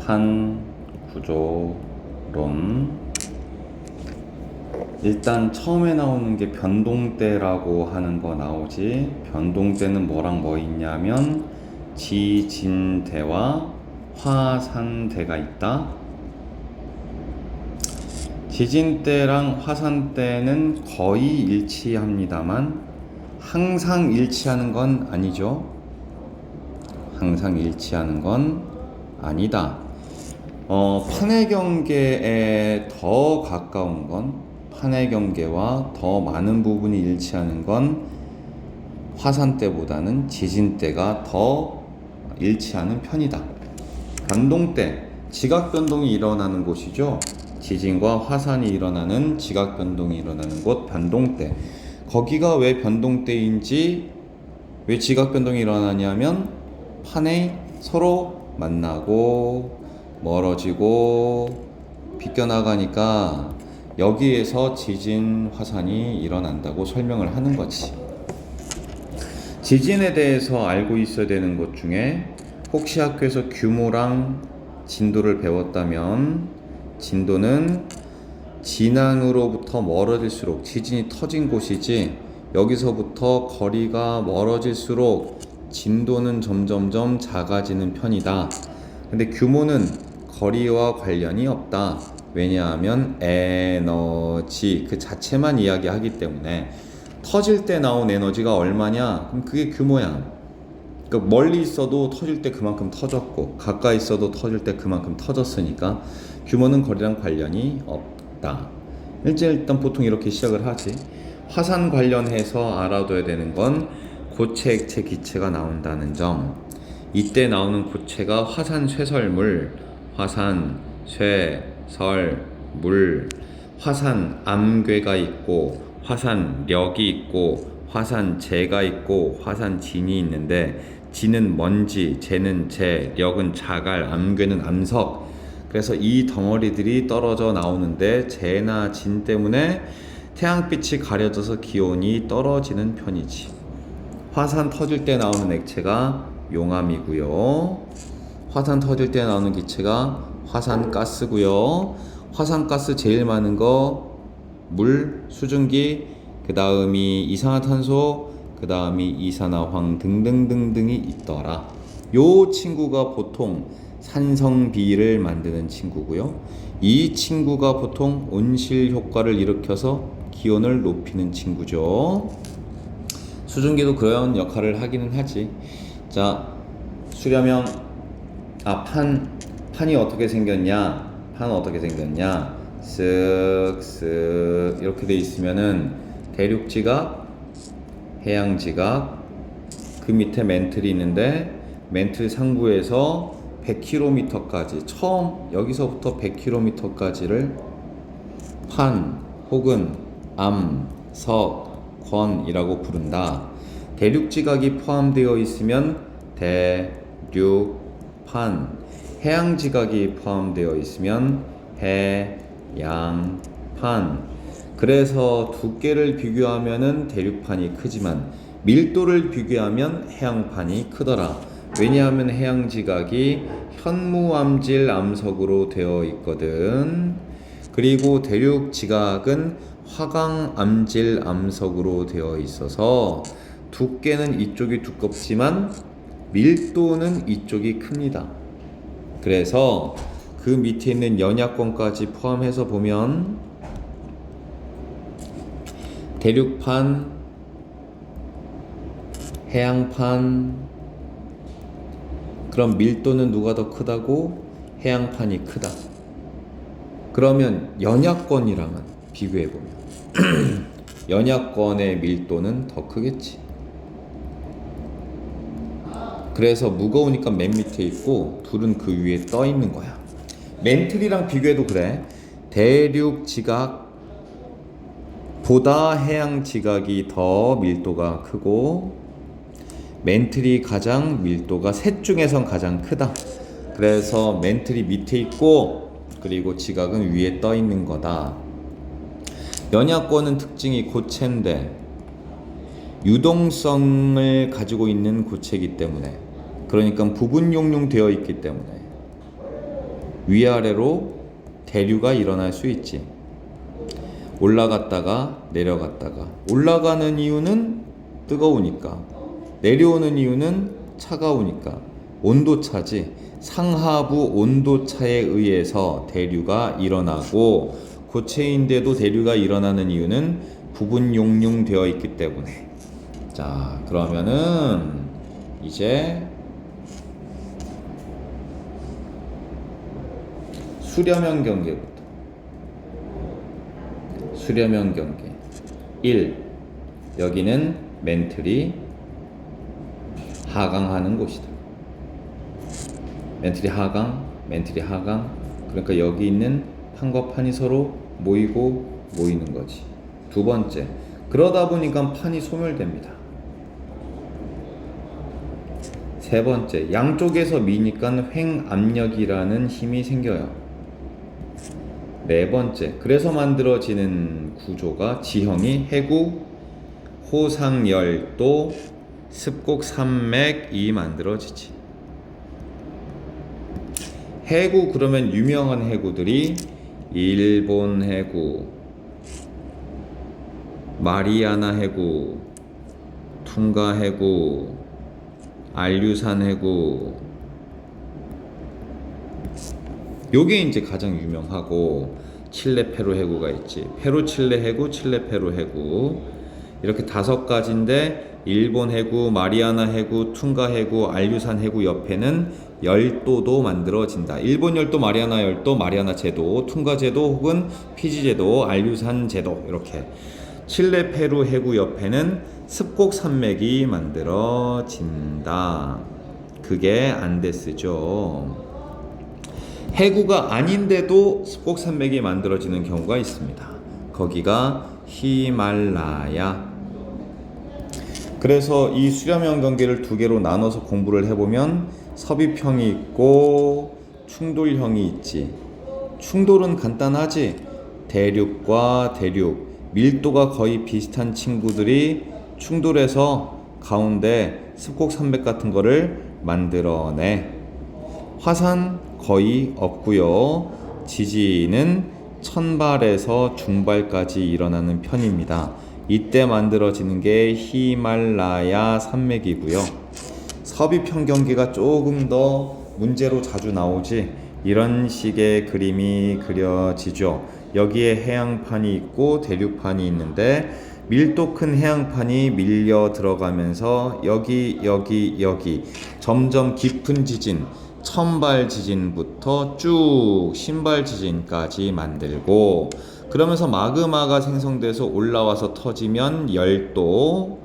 판 구조론. 일단 처음에 나오는 게 변동대라고 하는 거 나오지. 변동대는 뭐랑 뭐 있냐면 지진대와 화산대가 있다. 지진대랑 화산대는 거의 일치합니다만 항상 일치하는 건 아니죠. 항상 일치하는 건 아니다. 판의 경계에 더 가까운 건, 판의 경계와 더 많은 부분이 일치하는 건 화산대보다는 지진대가 더 일치하는 편이다. 변동대, 지각 변동이 일어나는 곳이죠. 지진과 화산이 일어나는, 지각 변동이 일어나는 곳 변동대. 거기가 왜 변동대인지, 왜 지각 변동이 일어나냐면 판에 서로 만나고 멀어지고 비껴나가니까 여기에서 지진, 화산이 일어난다고 설명을 하는 거지. 지진에 대해서 알고 있어야 되는 것 중에, 혹시 학교에서 규모랑 진도를 배웠다면, 진도는 진앙으로부터 멀어질수록 지진이 터진 곳이지, 여기서부터 거리가 멀어질수록 진도는 점점점 작아지는 편이다. 근데 규모는 거리와 관련이 없다. 왜냐하면 에너지 그 자체만 이야기하기 때문에, 터질 때 나온 에너지가 얼마냐? 그럼 그게 규모야. 그러니까 멀리 있어도 터질 때 그만큼 터졌고, 가까이 있어도 터질 때 그만큼 터졌으니까 규모는 거리랑 관련이 없다. 일단 보통 이렇게 시작을 하지. 화산 관련해서 알아둬야 되는 건 고체, 액체, 기체가 나온다는 점. 이때 나오는 고체가 화산 쇠설물, 화산 쇠설물, 화산 암괴가 있고, 화산력이 있고, 화산재가 있고, 화산진이 있는데, 진은 먼지, 재는 재, 력은 자갈, 암괴는 암석. 그래서 이 덩어리들이 떨어져 나오는데, 재나 진 때문에 태양빛이 가려져서 기온이 떨어지는 편이지. 화산 터질 때 나오는 액체가 용암이고요. 화산 터질 때 나오는 기체가 화산가스고요. 화산가스 제일 많은 거 물, 수증기, 그 다음이 이산화탄소, 그 다음이 이산화황 등등등등이 있더라. 요 친구가 보통 산성비를 만드는 친구고요. 이 친구가 보통 온실 효과를 일으켜서 기온을 높이는 친구죠. 수증기도 그런 역할을 하기는 하지. 자, 수렴형. 판이 어떻게 생겼냐? 판 어떻게 생겼냐? 쓱쓱 이렇게 돼 있으면은 대륙지각, 해양지각, 그 밑에 멘틀이 있는데, 멘틀 상부에서 100km까지, 처음 여기서부터 100km까지를 판 혹은 암, 석, 권이라고 부른다. 대륙지각이 포함되어 있으면 대륙판, 해양지각이 포함되어 있으면 해양판. 그래서 두께를 비교하면은 대륙판이 크지만 밀도를 비교하면 해양판이 크더라. 왜냐하면 해양지각이 현무암질 암석으로 되어 있거든. 그리고 대륙지각은 화강암질 암석으로 되어 있어서 두께는 이쪽이 두껍지만 밀도는 이쪽이 큽니다. 그래서 그 밑에 있는 연약권까지 포함해서 보면 대륙판, 해양판, 그럼 밀도는 누가 더 크다고? 해양판이 크다. 그러면 연약권이랑은 비교해보면 연약권의 밀도는 더 크겠지. 그래서 무거우니까 맨 밑에 있고 둘은 그 위에 떠 있는 거야. 멘틀이랑 비교해도 그래. 대륙 지각보다 해양 지각이 더 밀도가 크고, 멘틀이 가장 밀도가 셋 중에선 가장 크다. 그래서 멘틀이 밑에 있고, 그리고 지각은 위에 떠 있는 거다. 연약권은 특징이 고체인데 유동성을 가지고 있는 고체이기 때문에, 그러니까 부분 용융 되어 있기 때문에 위아래로 대류가 일어날 수 있지. 올라갔다가 내려갔다가. 올라가는 이유는 뜨거우니까, 내려오는 이유는 차가우니까. 온도차지. 상하부 온도차에 의해서 대류가 일어나고, 고체인데도 대류가 일어나는 이유는 부분 용융되어 있기 때문에. 자, 그러면은 이제 수렴형 경계부터. 수렴형 경계 1. 여기는 멘틀이 하강하는 곳이다. 멘틀이 하강, 멘틀이 하강. 그러니까 여기 있는 판과 판이 서로 모이는 거지. 두 번째, 그러다 보니까 판이 소멸됩니다. 세 번째, 양쪽에서 미니까 횡압력이라는 힘이 생겨요. 네 번째, 그래서 만들어지는 구조가 지형이 해구, 호상열도, 습곡산맥이 만들어지지. 해구, 그러면 유명한 해구들이 일본 해구, 마리아나 해구, 퉁가 해구, 알류산 해구, 요게 이제 가장 유명하고, 칠레 페루 해구가 있지. 페루 칠레 해구, 칠레 페루 해구, 이렇게 5가지인데 일본 해구, 마리아나 해구, 퉁가 해구, 알류산 해구 옆에는 열도도 만들어진다. 일본 열도, 마리아나 열도, 마리아나 제도, 퉁가 제도 혹은 피지 제도, 알류산 제도. 이렇게 칠레 페루 해구 옆에는 습곡 산맥이 만들어진다. 그게 안데스죠. 해구가 아닌데도 습곡 산맥이 만들어지는 경우가 있습니다. 거기가 히말라야. 그래서 이 수렴형 경계를 2개로 나눠서 공부를 해보면 섭입형이 있고 충돌형이 있지. 충돌은 간단하지. 대륙과 대륙, 밀도가 거의 비슷한 친구들이 충돌해서 가운데 습곡 산맥 같은 거를 만들어내. 화산 거의 없고요. 지진은 천발에서 중발까지 일어나는 편입니다. 이때 만들어지는 게 히말라야 산맥이고요. 섭입형 경계가 조금 더 문제로 자주 나오지. 이런 식의 그림이 그려지죠. 여기에 해양판이 있고 대륙판이 있는데, 밀도 큰 해양판이 밀려 들어가면서 여기 점점 깊은 지진, 천발 지진부터 쭉 신발 지진까지 만들고, 그러면서 마그마가 생성돼서 올라와서 터지면 열도,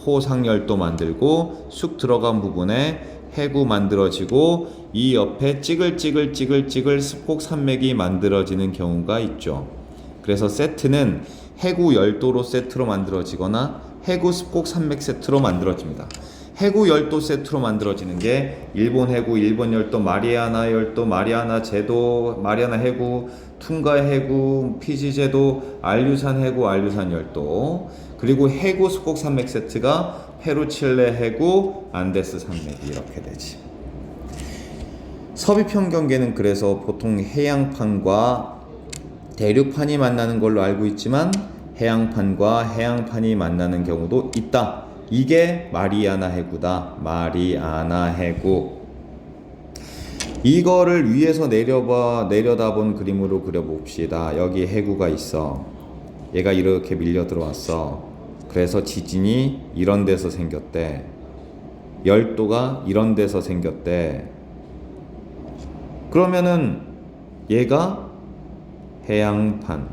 호상열도 만들고, 쑥 들어간 부분에 해구 만들어지고, 이 옆에 찌글찌글 습곡 산맥이 만들어지는 경우가 있죠. 그래서 세트는 해구 열도로 세트로 만들어지거나 해구 습곡 산맥 세트로 만들어집니다. 해구 열도 세트로 만들어지는 게 일본 해구, 일본 열도, 마리아나 열도, 마리아나 제도, 마리아나 해구, 퉁가 해구, 피지 제도, 알류산 해구, 알류산 열도. 그리고 해구 습곡 산맥 세트가 페루 칠레 해구, 안데스 산맥이 이렇게 되지. 섭입형 경계는 그래서 보통 해양판과 대륙판이 만나는 걸로 알고 있지만, 해양판과 해양판이 만나는 경우도 있다. 이게 마리아나 해구다. 마리아나 해구. 이거를 위에서 내려다본 그림으로 그려봅시다. 여기 해구가 있어. 얘가 이렇게 밀려 들어왔어. 그래서 지진이 이런 데서 생겼대. 열도가 이런 데서 생겼대. 그러면은 얘가 해양판,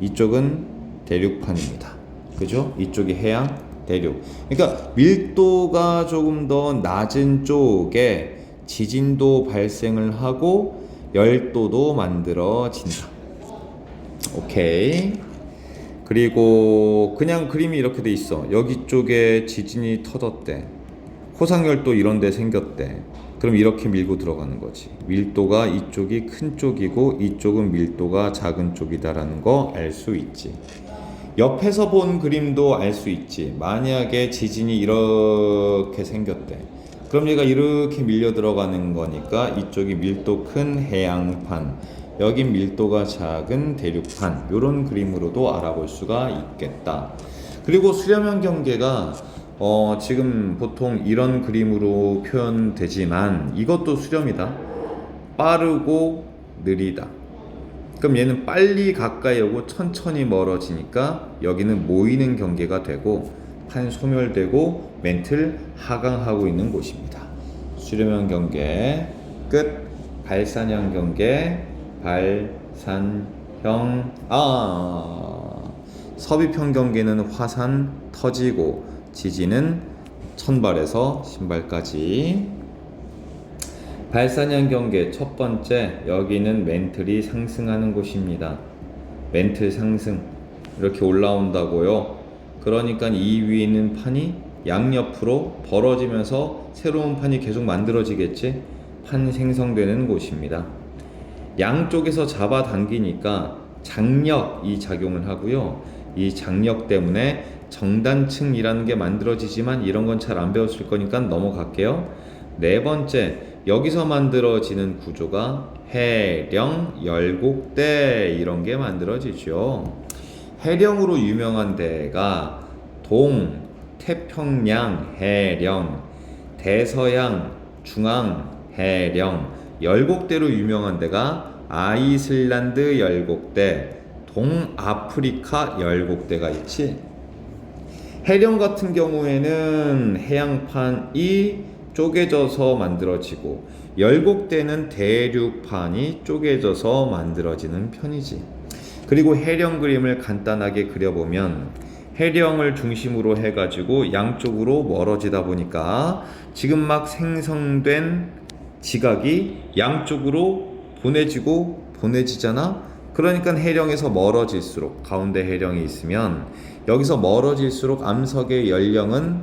이쪽은 대륙판입니다. 그죠? 이쪽이 해양, 대륙. 그러니까 밀도가 조금 더 낮은 쪽에 지진도 발생을 하고 열도도 만들어진다. 오케이. 그리고 그냥 그림이 이렇게 돼 있어. 여기 쪽에 지진이 터졌대. 호상열도 이런 데 생겼대. 그럼 이렇게 밀고 들어가는 거지. 밀도가 이쪽이 큰 쪽이고 이쪽은 밀도가 작은 쪽이다라는 거 알 수 있지. 옆에서 본 그림도 알 수 있지. 만약에 지진이 이렇게 생겼대. 그럼 얘가 이렇게 밀려 들어가는 거니까 이쪽이 밀도 큰 해양판, 여긴 밀도가 작은 대륙판, 이런 그림으로도 알아볼 수가 있겠다. 그리고 수렴형 경계가 지금 보통 이런 그림으로 표현되지만 이것도 수렴이다. 빠르고 느리다. 그럼 얘는 빨리 가까이 오고 천천히 멀어지니까 여기는 모이는 경계가 되고 판 소멸되고 멘틀 하강하고 있는 곳입니다. 수렴형 경계 끝. 발산형 경계 섭입형 경계는 화산 터지고 지진은 천발에서 신발까지. 발산형 경계 첫 번째, 여기는 멘틀이 상승하는 곳입니다. 멘틀 상승 이렇게 올라온다고요. 그러니까 이 위에 있는 판이 양옆으로 벌어지면서 새로운 판이 계속 만들어지겠지. 판 생성되는 곳입니다. 양쪽에서 잡아당기니까 장력이 작용을 하고요. 이 장력 때문에 정단층이라는 게 만들어지지만 이런 건 잘 안 배웠을 거니까 넘어갈게요. 네 번째, 여기서 만들어지는 구조가 해령, 열곡대 이런 게 만들어지죠. 해령으로 유명한 데가 태평양 해령, 대서양, 중앙 해령, 열곡대로 유명한 데가 아이슬란드 열곡대, 동아프리카 열곡대가 있지. 해령 같은 경우에는 해양판이 쪼개져서 만들어지고 열곡대는 대륙판이 쪼개져서 만들어지는 편이지. 그리고 해령 그림을 간단하게 그려보면 해령을 중심으로 해가지고 양쪽으로 멀어지다 보니까 지금 막 생성된 지각이 양쪽으로 보내지잖아. 그러니까 해령에서 멀어질수록, 가운데 해령이 있으면 여기서 멀어질수록 암석의 연령은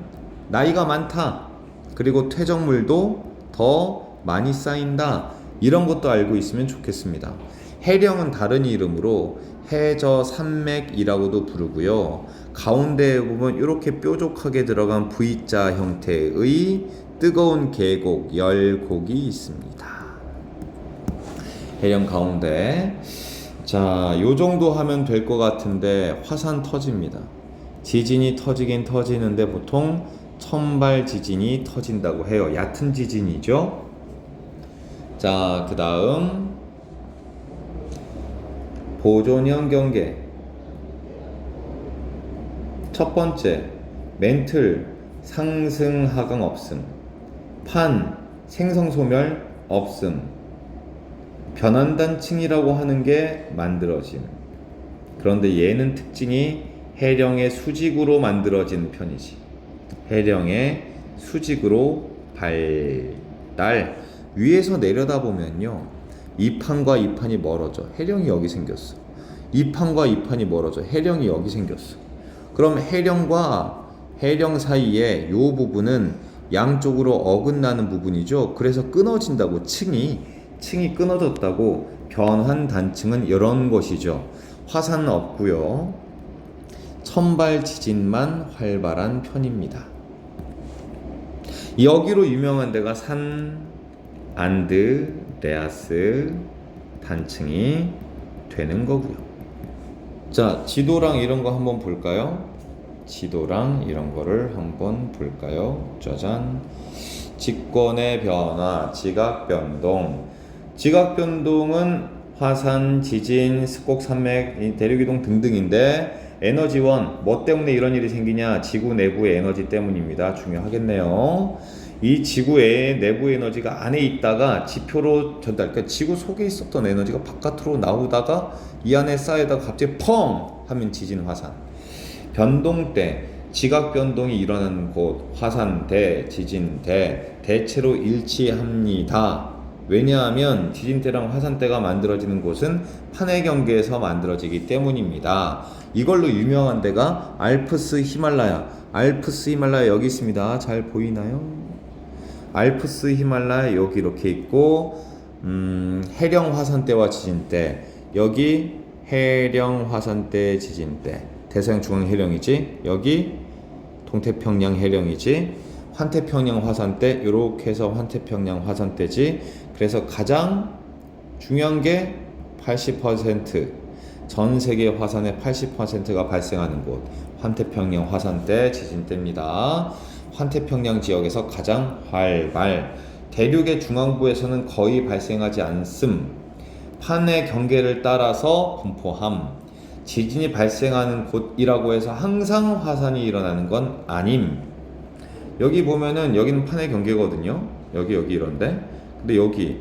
나이가 많다. 그리고 퇴적물도 더 많이 쌓인다. 이런 것도 알고 있으면 좋겠습니다. 해령은 다른 이름으로 해저산맥이라고도 부르고요. 가운데에 보면 이렇게 뾰족하게 들어간 V자 형태의 뜨거운 계곡, 열곡이 있습니다. 해령 가운데. 자, 요 정도 하면 될 것 같은데 화산 터집니다. 지진이 터지긴 터지는데 보통 천발 지진이 터진다고 해요. 얕은 지진이죠. 자, 그 다음 보존형 경계. 첫 번째, 멘틀 상승 하강 없음, 판 생성 소멸 없음, 변환단층이라고 하는 게 만들어짐. 그런데 얘는 특징이 해령의 수직으로 만들어진 편이지. 해령의 수직으로 발달. 위에서 내려다보면요, 이 판과 이 판이 멀어져. 해령이 여기 생겼어. 이 판과 이 판이 멀어져. 해령이 여기 생겼어. 그럼 해령과 해령 사이에 요 부분은 양쪽으로 어긋나는 부분이죠. 그래서 끊어진다고. 층이 끊어졌다고. 변환 단층은 이런 것이죠. 화산은 없고요. 천발 지진만 활발한 편입니다. 여기로 유명한 데가 산 안드레아스 단층이 되는 거고요. 자, 지도랑 이런 거 한번 볼까요? 지도랑 이런 거를 한번 볼까요? 짜잔. 직권의 변화, 지각 변동. 지각 변동은 화산, 지진, 습곡, 산맥, 대륙 이동 등등인데, 에너지원, 뭐 때문에 이런 일이 생기냐? 지구 내부의 에너지 때문입니다. 중요하겠네요. 이 지구의 내부 에너지가 안에 있다가 지표로 전달, 그러니까 지구 속에 있었던 에너지가 바깥으로 나오다가 이 안에 쌓이다가 갑자기 펑 하면 지진, 화산. 변동 때 지각 변동이 일어나는 곳, 화산대, 지진대 대체로 일치합니다. 왜냐하면 지진대랑 화산대가 만들어지는 곳은 판의 경계에서 만들어지기 때문입니다. 이걸로 유명한 데가 알프스 히말라야. 알프스 히말라야 여기 있습니다. 잘 보이나요? 알프스 히말라야 여기 이렇게 있고, 해령 화산대와 지진대. 여기 해령 화산대 지진대. 대서양 중앙 해령이지. 여기 동태평양 해령이지. 환태평양 화산대 이렇게 해서 환태평양 화산대지. 그래서 가장 중요한 게 80% 전 세계 화산의 80%가 발생하는 곳 환태평양 화산대 지진대입니다. 환태평양 지역에서 가장 활발, 대륙의 중앙부에서는 거의 발생하지 않음, 판의 경계를 따라서 분포함, 지진이 발생하는 곳이라고 해서 항상 화산이 일어나는 건 아님. 여기 보면은 여기는 판의 경계거든요. 여기 이런데, 근데 여기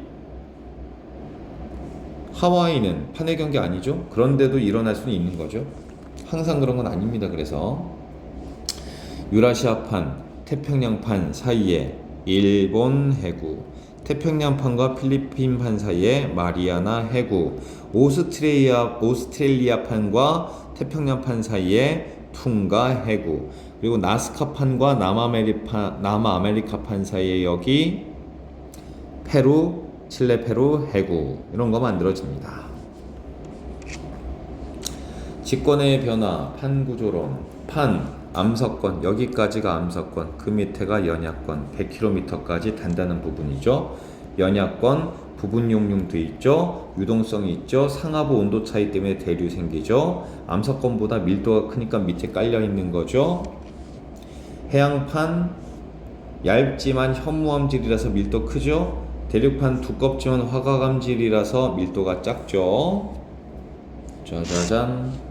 하와이는 판의 경계 아니죠? 그런데도 일어날 수는 있는 거죠. 항상 그런 건 아닙니다. 그래서 유라시아판, 태평양판 사이에 일본 해구, 태평양판과 필리핀판 사이에 마리아나 해구, 오스트레일리아판과 태평양판 사이에 퉁가 해구, 그리고 나스카판과 남아메리카판 사이에 여기 페루, 칠레 페루 해구, 이런 거 만들어집니다. 직권의 변화, 판구조론, 암석권, 여기까지가 암석권, 그 밑에가 연약권, 100km까지 단단한 부분이죠. 연약권, 부분 용융 돼 있죠. 유동성이 있죠. 상하부 온도 차이 때문에 대류 생기죠. 암석권보다 밀도가 크니까 밑에 깔려 있는 거죠. 해양판, 얇지만 현무암질이라서 밀도 크죠. 대륙판 두껍지만 화가감질이라서 밀도가 작죠. 짜자잔.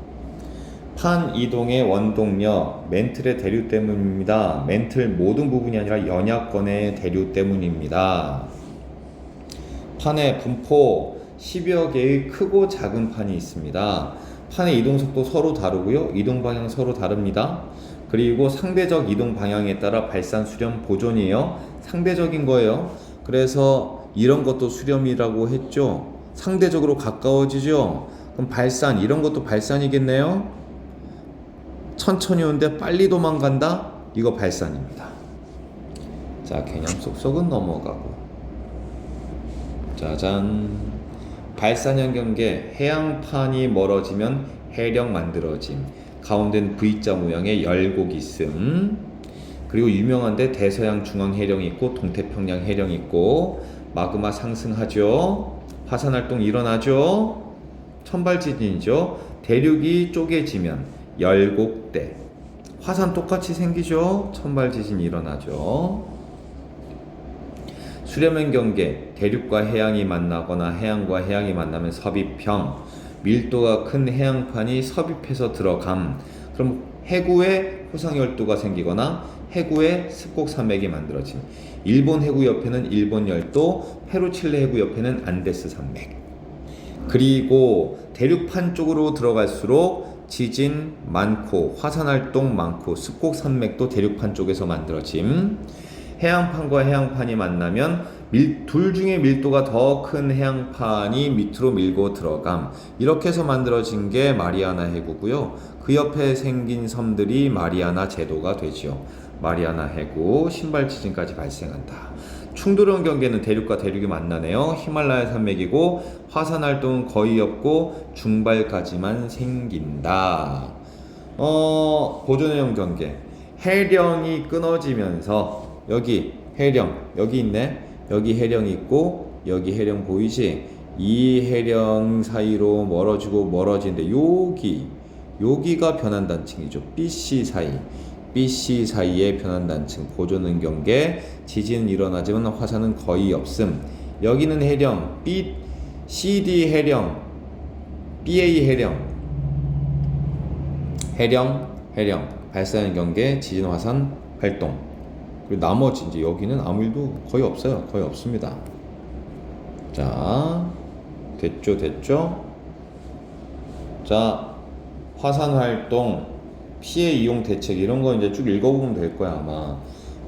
판 이동의 원동력, 멘틀의 대류 때문입니다. 멘틀 모든 부분이 아니라 연약권의 대류 때문입니다. 판의 분포, 10여 개의 크고 작은 판이 있습니다. 판의 이동 속도 서로 다르고요. 이동 방향 서로 다릅니다. 그리고 상대적 이동 방향에 따라 발산, 수렴, 보존이에요. 상대적인 거예요. 그래서 이런 것도 수렴이라고 했죠. 상대적으로 가까워지죠. 그럼 발산, 이런 것도 발산이겠네요. 천천히 오는데 빨리 도망간다? 이거 발산입니다. 자, 개념 쏙쏙은 넘어가고. 짜잔. 발산형 경계, 해양판이 멀어지면 해령 만들어짐. 가운데는 V자 모양의 열곡이 있음. 그리고 유명한데 대서양 중앙 해령이 있고 동태평양 해령이 있고, 마그마 상승하죠. 화산활동 일어나죠. 천발지진이죠. 대륙이 쪼개지면 열곡대, 화산 똑같이 생기죠. 천발지진 일어나죠. 수렴형 경계, 대륙과 해양이 만나거나 해양과 해양이 만나면 섭입형, 밀도가 큰 해양판이 섭입해서 들어감. 그럼 해구에 호상열도가 생기거나 해구에 습곡산맥이 만들어짐. 일본 해구 옆에는 일본 열도, 페루 칠레 해구 옆에는 안데스 산맥. 그리고 대륙판 쪽으로 들어갈수록 지진 많고 화산활동 많고 습곡산맥도 대륙판 쪽에서 만들어짐. 해양판과 해양판이 만나면 둘 중에 밀도가 더 큰 해양판이 밑으로 밀고 들어감. 이렇게 해서 만들어진 게 마리아나 해구고요. 그 옆에 생긴 섬들이 마리아나 제도가 되죠. 마리아나 해구, 신발 지진까지 발생한다. 충돌형 경계는 대륙과 대륙이 만나네요. 히말라야 산맥이고 화산활동은 거의 없고 중발까지만 생긴다. 보존형 경계, 해령이 끊어지면서 여기 해령, 여기 있네. 여기 해령이 있고 여기 해령 보이지? 이 해령 사이로 멀어지는데 여기가 변환단층이죠. BC 사이의 변환단층, 보존형 경계. 지진은 일어나지만 화산은 거의 없음. 여기는 해령, CD 해령, BA 해령, 발산형 경계, 지진 화산 활동. 그리고 나머지 이제 여기는 아무 일도 거의 없어요. 거의 없습니다. 자, 됐죠? 자, 화산 활동, 피해 이용 대책, 이런 거 이제 쭉 읽어보면 될 거야 아마.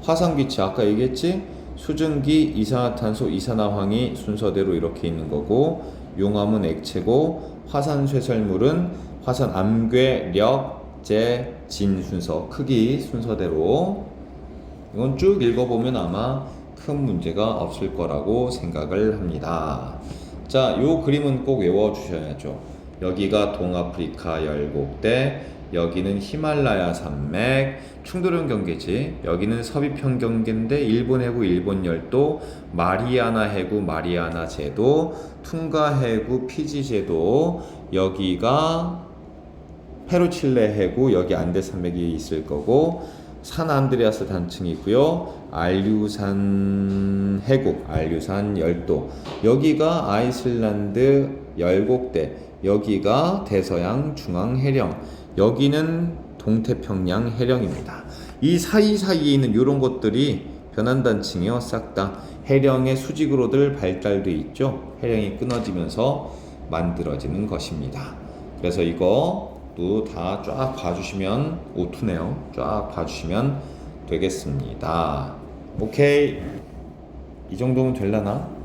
화산 기체 아까 얘기했지? 수증기, 이산화탄소, 이산화황이 순서대로 이렇게 있는 거고, 용암은 액체고, 화산 쇠설물은 화산 암괴, 력, 재, 진 순서, 크기 순서대로. 이건 쭉 읽어보면 아마 큰 문제가 없을 거라고 생각을 합니다. 자, 요 그림은 꼭 외워주셔야죠. 여기가 동아프리카 열곡대, 여기는 히말라야 산맥, 충돌형 경계지. 여기는 서비평 경계인데 일본 해구, 일본 열도, 마리아나 해구, 마리아나 제도, 퉁가 해구, 피지 제도. 여기가 페루칠레 해구, 여기 안데 산맥이 있을 거고, 산 안드레아스 단층이고요. 알류산 해구, 알류산 열도. 여기가 아이슬란드 열곡대. 여기가 대서양 중앙 해령. 여기는 동태평양 해령입니다. 이 사이사이에 있는 이런 것들이 변환단층이요. 싹 다 해령의 수직으로들 발달돼 있죠. 해령이 끊어지면서 만들어지는 것입니다. 그래서 이것도 다 쫙 봐주시면, 오투네요. 쫙 봐주시면 되겠습니다. 오케이. 이 정도면 될라나?